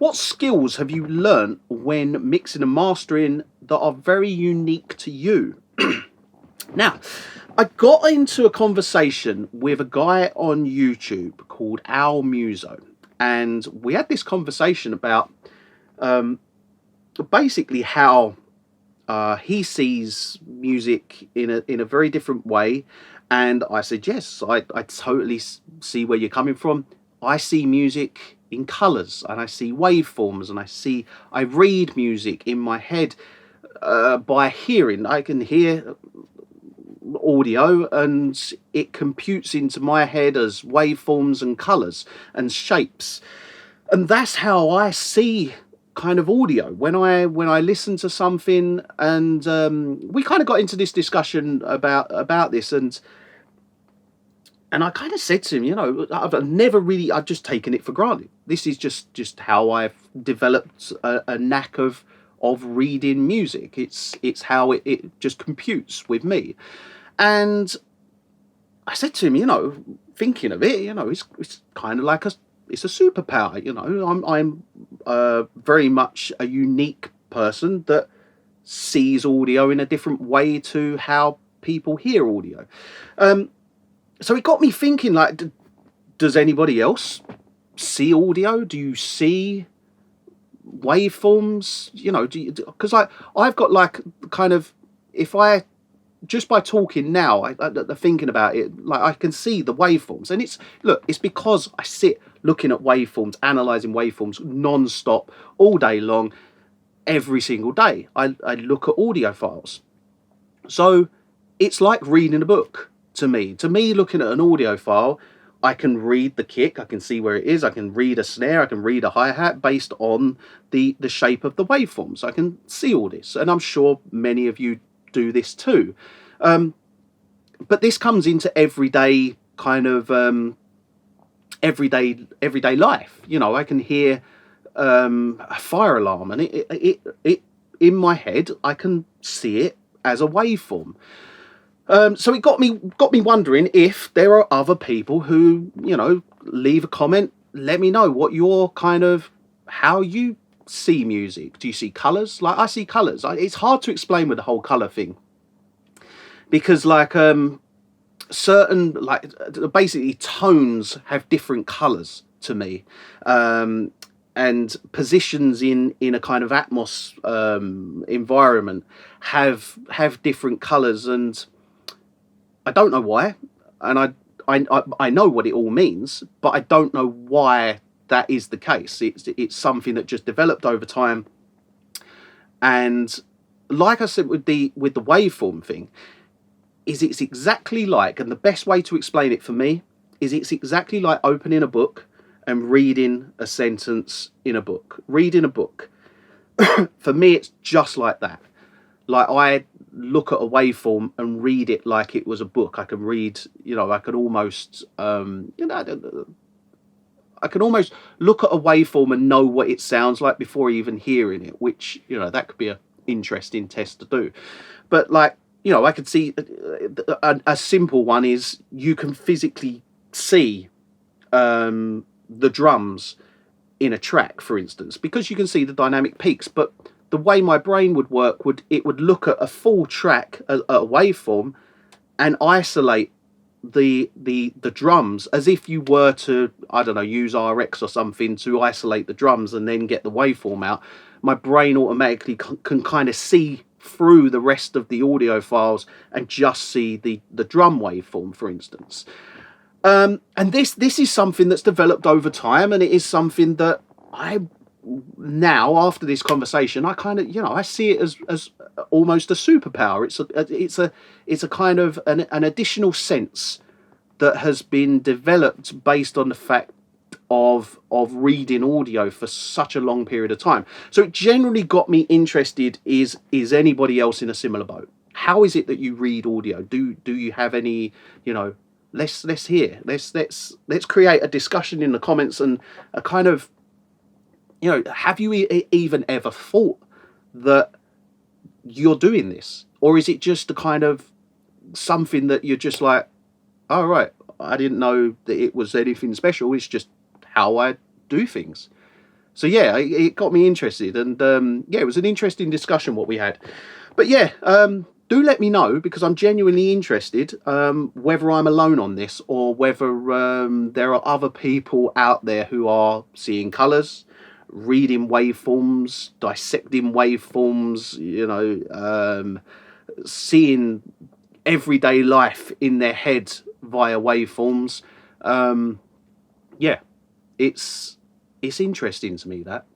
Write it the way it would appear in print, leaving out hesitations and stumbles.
What skills have you learnt when mixing and mastering that are very unique to you? Now, I got into a conversation with a guy on YouTube called Al Muso, and we had this conversation about um, basically how he sees music in a very different way. And I said, yes, I totally see where you're coming from. I see music in colours, and I see waveforms, and I read music in my head by hearing. I can hear audio and it computes into my head as waveforms and colours and shapes. And that's how I see kind of audio when I listen to something. And we kind of got into this discussion about this, and I kind of said to him, I've just taken it for granted. This is just how I've developed a knack of reading music. It's how it just computes with me. And I said to him, thinking of it, it's kind of like it's a superpower. I'm very much a unique person that sees audio in a different way to how people hear audio. So it got me thinking, like, does anybody else see audio? Do you see waveforms? Because I've got like kind of, if I just by talking now, I thinking about it, like I can see the waveforms, and it's because I sit looking at waveforms, analyzing waveforms non-stop all day long, every single day. I look at audio files, so it's like reading a book to me. To me, looking at an audio file, I can read the kick, I can see where it is, I can read a snare, I can read a hi-hat based on the shape of the waveforms. I can see all this, and I'm sure many of you do this too. But this comes into everyday kind of everyday life. I can hear a fire alarm, and it in my head I can see it as a waveform. So it got me wondering if there are other people who, leave a comment, let me know what your kind of, how you see music. Do you see colours? Like I see colours. It's hard to explain with the whole colour thing, because like certain, like basically tones have different colours to me, and positions in a kind of atmos environment have different colours, and I don't know why, and I know what it all means, but I don't know why that is the case. It's something that just developed over time, and like I said with the waveform thing, it's exactly like, and the best way to explain it for me is it's exactly like opening a book and reading a sentence in a book. Reading a book, for me, it's just like that. Like I look at a waveform and read it like it was a book. I can read, I can almost, I can almost look at a waveform and know what it sounds like before even hearing it, which, that could be an interesting test to do. But like, I could see a simple one is you can physically see the drums in a track, for instance, because you can see the dynamic peaks. But the way my brain would work it would look at a full track, a waveform, and isolate the drums as if you were to, I don't know, use RX or something to isolate the drums and then get the waveform out. My brain automatically can kind of see through the rest of the audio files and just see the drum waveform, for instance. And this is something that's developed over time, and it is something that I now, after this conversation, I kind of, I see it as almost a superpower. It's a kind of an additional sense that has been developed based on the fact of reading audio for such a long period of time. So it generally got me interested, is anybody else in a similar boat? How is it that you read audio? Do you have any, let's hear. Let's create a discussion in the comments, and a kind of, have you even ever thought that you're doing this? Or is it just a kind of something that you're just like, oh right, I didn't know that it was anything special, it's just how I do things. So yeah, it got me interested, and yeah, it was an interesting discussion what we had. But yeah, do let me know, because I'm genuinely interested, whether I'm alone on this, or whether there are other people out there who are seeing colours, reading waveforms, dissecting waveforms, seeing everyday life in their head via waveforms. Yeah, it's interesting to me, that.